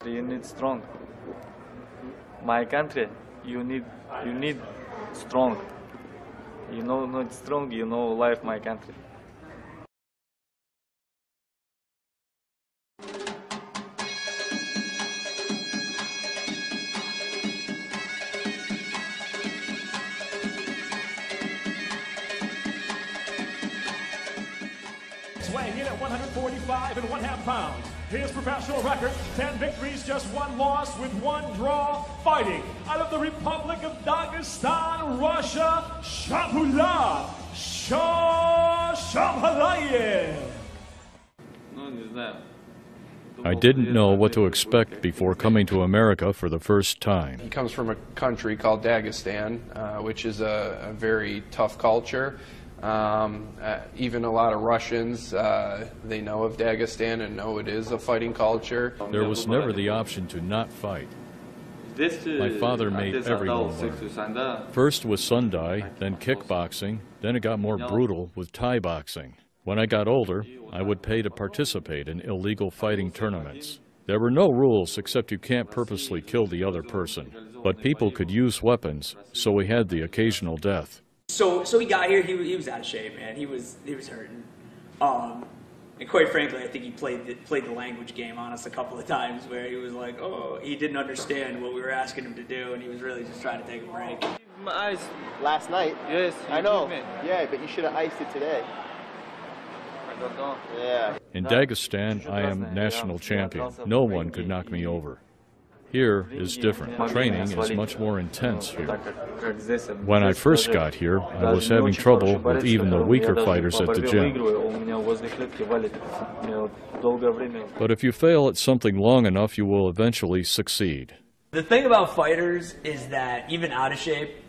You need strong. My country, you need strong. You know, not strong, you know, life my country. Weighing in at 145 and 1/2 pounds. His professional record, 10 victories, just 1 loss with 1 draw. Fighting out of the Republic of Dagestan, Russia, Shahbulat, Shamhalaev. I didn't know what to expect before coming to America for the first time. He comes from a country called Dagestan, which is a very tough culture. Even a lot of Russians, they know of Dagestan and know it is a fighting culture. There was never the option to not fight. My father made everyone learn. First was Sundai, then kickboxing, then it got more brutal with Thai boxing. When I got older, I would pay to participate in illegal fighting tournaments. There were no rules except you can't purposely kill the other person, but people could use weapons, so we had the occasional death. So he got here. He was out of shape, man. He was hurting, and quite frankly, I think he played the language game on us a couple of times, where he was like, oh, he didn't understand what we were asking him to do, and he was really just trying to take a break. My eyes last night. Yes, I know. Yeah, but you should have iced it today. I don't know. Yeah. In Dagestan, I am national champion. No one could knock me over. Here is different. Training is much more intense here. When I first got here, I was having trouble with even the weaker fighters at the gym. But if you fail at something long enough, you will eventually succeed. The thing about fighters is that even out of shape,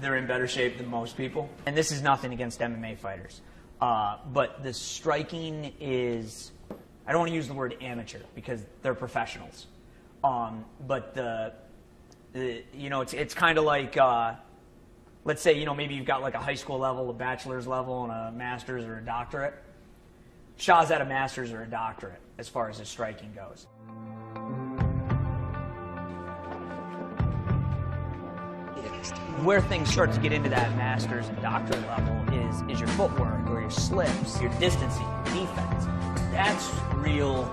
they're in better shape than most people. And this is nothing against MMA fighters. But the striking is, I don't want to use the word amateur because they're professionals. But you know, it's kind of like, let's say, you know, maybe you've got like a high school level, a bachelor's level, and a master's or a doctorate. Shah's at a master's or a doctorate as far as his striking goes. Where things start to get into that master's and doctorate level is your footwork or your slips, your distancing, your defense. That's real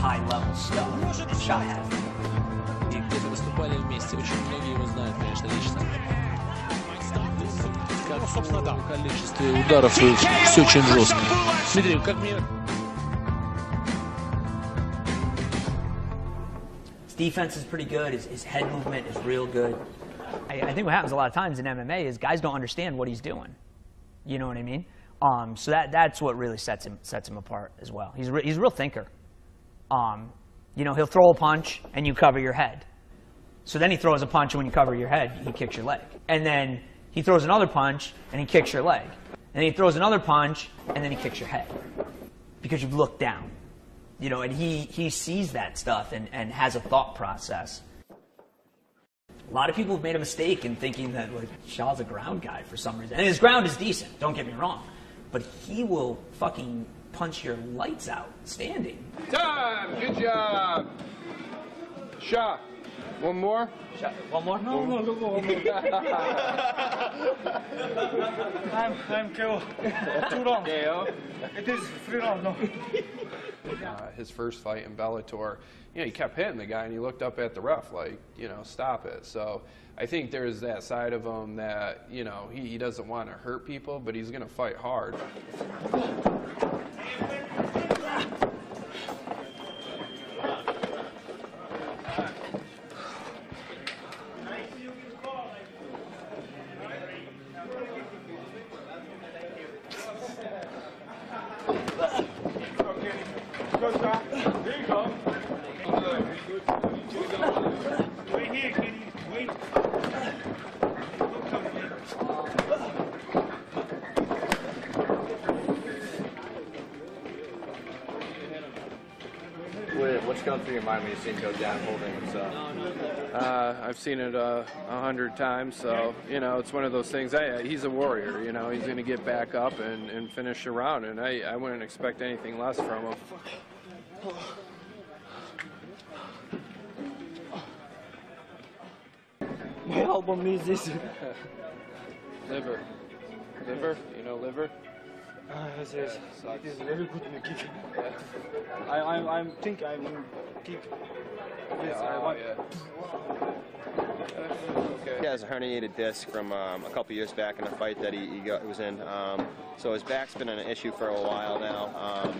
high-level stuff. Shah has. Где-то выступали вместе. Очень многие его знают, конечно, лично. Как собственно, да. Количество ударов все очень жестко. Смотри, как мне... His defense is pretty good. His head movement is real good. I think what happens a lot of times in MMA is guys don't understand what he's doing. You know what I mean? So that's what really sets him apart as well. He's a real thinker. You know, he'll throw a punch and you cover your head. So then he throws a punch and when you cover your head, he kicks your leg. And then he throws another punch and he kicks your leg. And then he throws another punch and then he kicks your head. Because you've looked down. You know, and he sees that stuff and has a thought process. A lot of people have made a mistake in thinking that like Shah's a ground guy for some reason. And his ground is decent, don't get me wrong. But he will fucking punch your lights out standing. Time! Good job! Shah, one more? Shah, one more? No, go on. I'm KO. 2 rounds. KO? It is 3 rounds, no. His first fight in Bellator, you know, he kept hitting the guy and he looked up at the ref like, you know, stop it. So I think there's that side of him that, you know, he doesn't want to hurt people, but he's going to fight hard. There you go. Wait here, Kenny. Wait. What's going through your mind when you see him go down holding himself? I've seen it 100 times, so, you know, it's one of those things. He's a warrior, you know, he's going to get back up and finish the round, and I wouldn't expect anything less from him. help me this. Liver. Liver? You know liver? Yes, yes. Yeah, it is very good in the kick. Yeah. I think I'm in kick. Yes, Yeah, I want. He has a herniated disc from a couple years back in a fight that he was in. So his back's been an issue for a while now.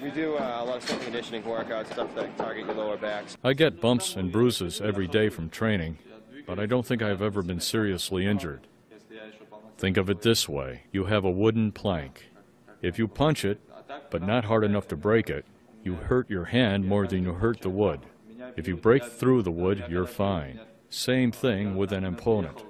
We do a lot of strength conditioning workouts, stuff that target your lower backs. I get bumps and bruises every day from training, but I don't think I've ever been seriously injured. Think of it this way. You have a wooden plank. If you punch it, but not hard enough to break it, you hurt your hand more than you hurt the wood. If you break through the wood, you're fine. Same thing with an opponent.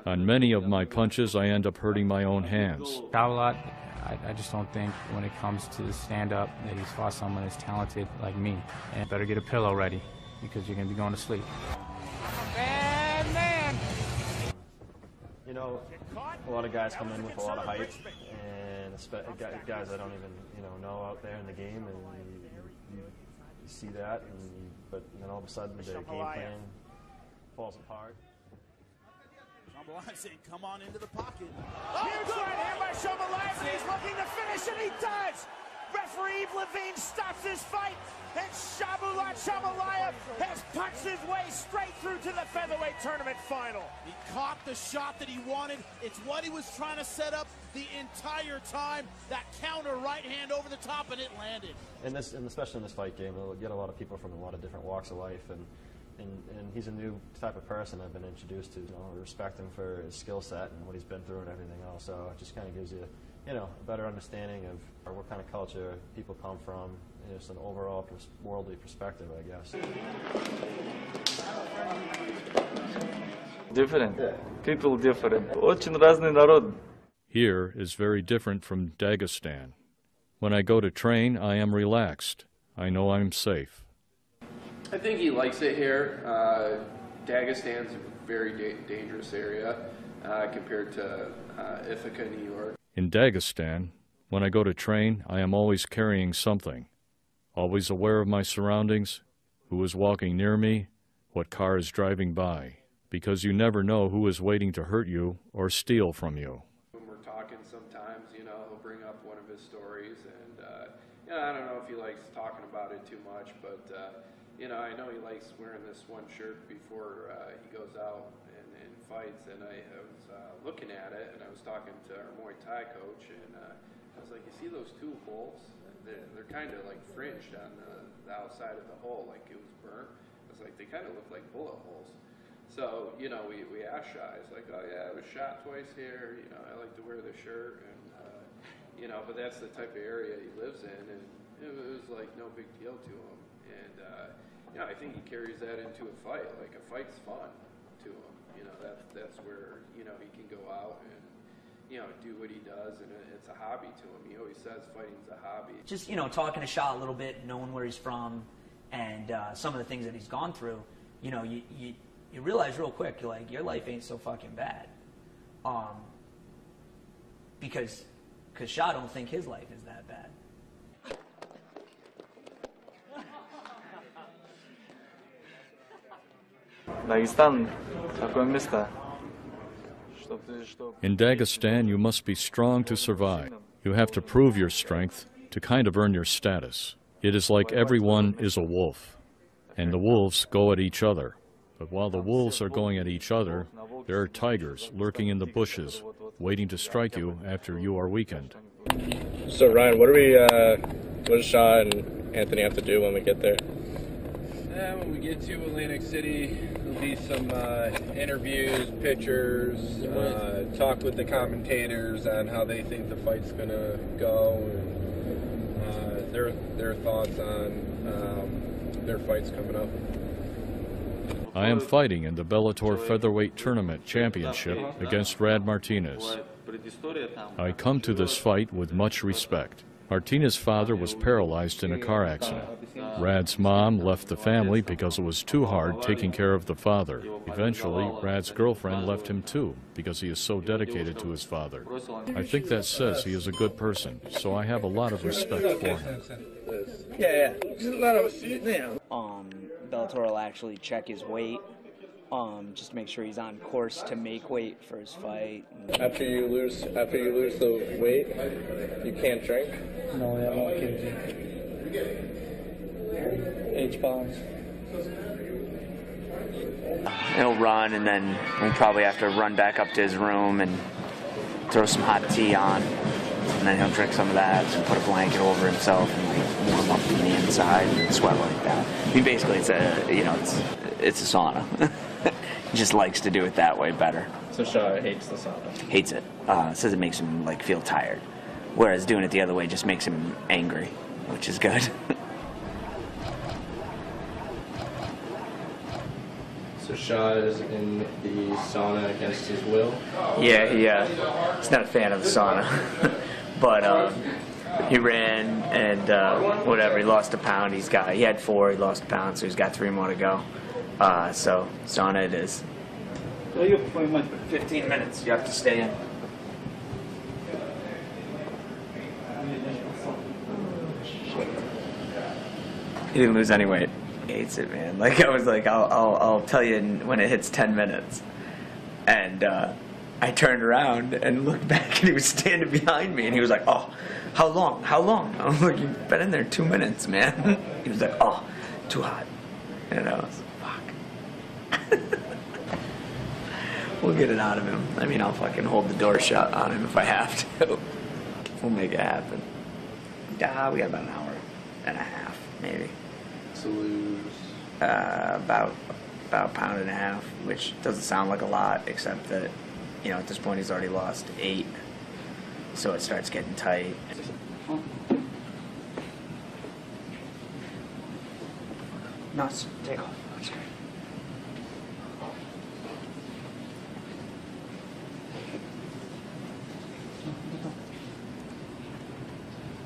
On many of my punches, I end up hurting my own hands. Shahbulat, I just don't think when it comes to stand-up that he's fought someone as talented like me. And better get a pillow ready because you're going to be going to sleep. Bad man! You know, a lot of guys come in with a lot of hype, and guys I don't even know out there in the game, and you see that, but then all of a sudden the game plan falls apart. Shahbulat saying, "Come on into the pocket." Huge right hand by Shahbulat, and he's looking to finish, and he does. Referee Yves Levine stops this fight, and Shahmalaev has punched his way straight through to the featherweight tournament final. He caught the shot that he wanted. It's what he was trying to set up the entire time. That counter right hand over the top, and it landed. And especially in this fight game, we'll get a lot of people from a lot of different walks of life, and he's a new type of person I've been introduced to. I respect him for his skill set and what he's been through and everything else. So it just kind of gives you, a better understanding of what kind of culture people come from. Just an overall worldly perspective, I guess. Different. People different. Очень разный народ. Here is very different from Dagestan. When I go to train, I am relaxed. I know I'm safe. I think he likes it here. Dagestan's a very dangerous area compared to Ithaca, New York. In Dagestan, when I go to train, I am always carrying something. Always aware of my surroundings, who is walking near me, what car is driving by, because you never know who is waiting to hurt you or steal from you. When we're talking sometimes, he'll bring up one of his stories, and I don't know if he likes talking about it too much, but I know he likes wearing this one shirt before he goes out and fights, and I was looking at it, and I was talking to our Muay Thai coach, and I was like, you see those two holes? They're kind of like fringed on the outside of the hole, like it was burnt. I was like, they kind of look like bullet holes. So, we asked Shah, he's like, oh yeah, I was shot twice here, I like to wear the shirt, and, but that's the type of area he lives in, and it was like no big deal to him. And, I think he carries that into a fight. Like, a fight's fun to him. That's where, he can go out and, do what he does, and it's a hobby to him. He always says fighting's a hobby. Just, talking to Shah a little bit, knowing where he's from, and some of the things that he's gone through, you realize real quick, you're like, your life ain't so fucking bad. Because Shah don't think his life is that bad. Дагестан – такое место. In Dagestan, you must be strong to survive. You have to prove your strength to kind of earn your status. It is like everyone is a wolf, and the wolves go at each other. But while the wolves are going at each other, there are tigers lurking in the bushes, waiting to strike you after you are weakened. So Ryan, what does Shah and Anthony have to do when we get there? When we get to Atlantic City, there'll be some interviews, pictures, talk with the commentators on how they think the fight's gonna go, and their thoughts on their fights coming up. I am fighting in the Bellator Featherweight Tournament Championship against Rad Martinez. I come to this fight with much respect. Martinez's father was paralyzed in a car accident. Rad's mom left the family because it was too hard taking care of the father. Eventually, Rad's girlfriend left him too because he is so dedicated to his father. I think that says he is a good person, so I have a lot of respect for him. Yeah. Bellator will actually check his weight just to make sure he's on course to make weight for his fight. After you lose the weight, you can't drink? No, yeah, no kidding. 8 pounds. He'll run, and then we'll probably have to run back up to his room and throw some hot tea on, and then he'll drink some of that and put a blanket over himself and like warm up from the inside and sweat like that. I mean, basically, it's a sauna. He just likes to do it that way better. So Shah hates the sauna. Hates it. Says it makes him like feel tired, whereas doing it the other way just makes him angry, which is good. So Shah is in the sauna against his will? Yeah, he's not a fan of the sauna. But he ran and whatever, he lost a pound. He had 4, he lost a pound, so he's got 3 more to go. So sauna it is. 15 minutes, you have to stay in. He didn't lose any weight. He hates it, man. Like I was like, I'll tell you when it hits 10 minutes. And I turned around and looked back, and he was standing behind me, and he was like, "Oh, how long? How long?" I was like, "You've been in there 2 minutes, man." He was like, "Oh, too hot." And I was like, "Fuck." We'll get it out of him. I mean, I'll fucking hold the door shut on him if I have to. We'll make it happen. We got about an hour and a half, maybe. To lose? About a pound and a half, which doesn't sound like a lot, except that, you know, at this point he's already lost 8, so it starts getting tight. No, take off. That's great.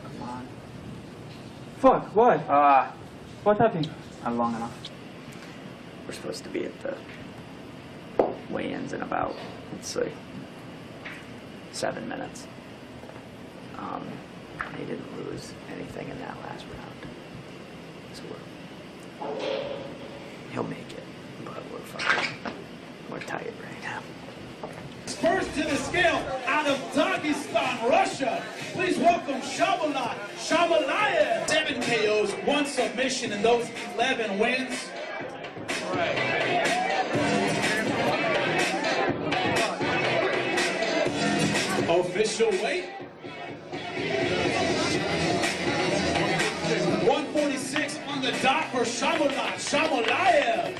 Come on. Fuck, what? What happened? Not long enough. We're supposed to be at the weigh-ins in about, let's see, 7 minutes. He didn't lose anything in that last round. So he'll make it, but we're tight right now. First to the scale out of Dagestan, Russia. Please welcome Shahbulat, Shahmalaev. 7 KOs, 1 submission, and those 11 wins. Official weight. 146 on the dot for Shahbulat, Shahmalaev.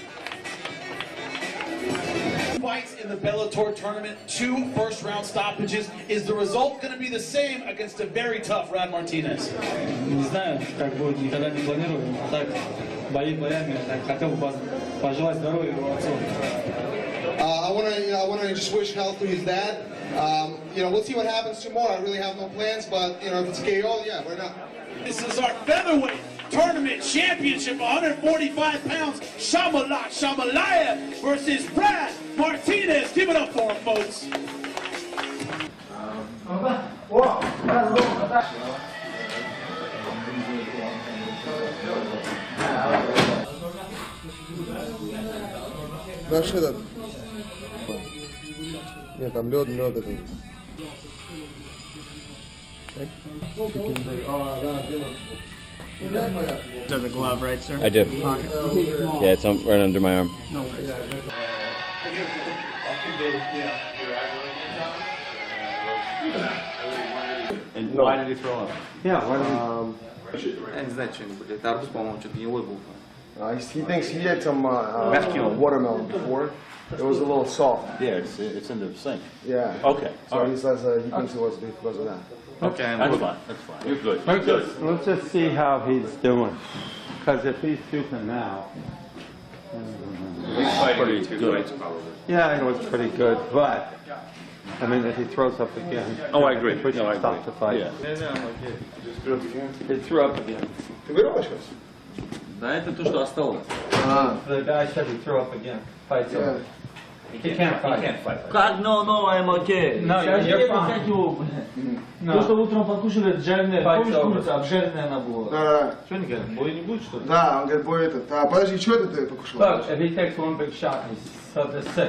Fights in the Bellator tournament, 2 first-round stoppages. Is the result going to be the same against a very tough Rad Martinez? Не знаю, как будет, никогда не планирую. Так, бои боями, так хотел бы пожелать здоровья его отцу. I want to just wish health to his dad. We'll see what happens tomorrow. I really have no plans, but if it's KO, yeah, why not? This is our featherweight tournament championship, 145 pounds. Shahbulat, Shahmalaev versus Brad Martinez. Give it up for him, folks. Наш этот. Нет, там лед этот. Does the glove, right, sir? I do. Pocket. Yeah, it's right under my arm. No worries. And why did he throw up? Yeah, why did he? Я не знаю, что-нибудь. Это арбуз, по-моему, что-то гнилой был. He thinks he had some watermelon before. It was a little soft. Yeah, it's in the sink. Yeah. Okay. So he says he thinks it was because of that. Okay, that's fine. That's fine. You're good. We're good. Let's just see how he's doing. Because if he's shooting now, He's fighting two fights, probably. yeah, it was pretty good. But I mean, if he throws up again, Oh, I agree. we should No, I stop agree. the fight. Yeah. He threw up again. Да, это то, что осталось. The guy said he threw up again. Fight's over. He can't fight. Как? No, I'm okay. No, you're fine. То, что утром покушали, жареная, помнишь курица, обжаренная она была? Да. Что они говорят, боя не будет, что ли? Да, он говорит, бой этот. А, подожди, что это ты покушал? Look, if he takes one big shot, he's so sick.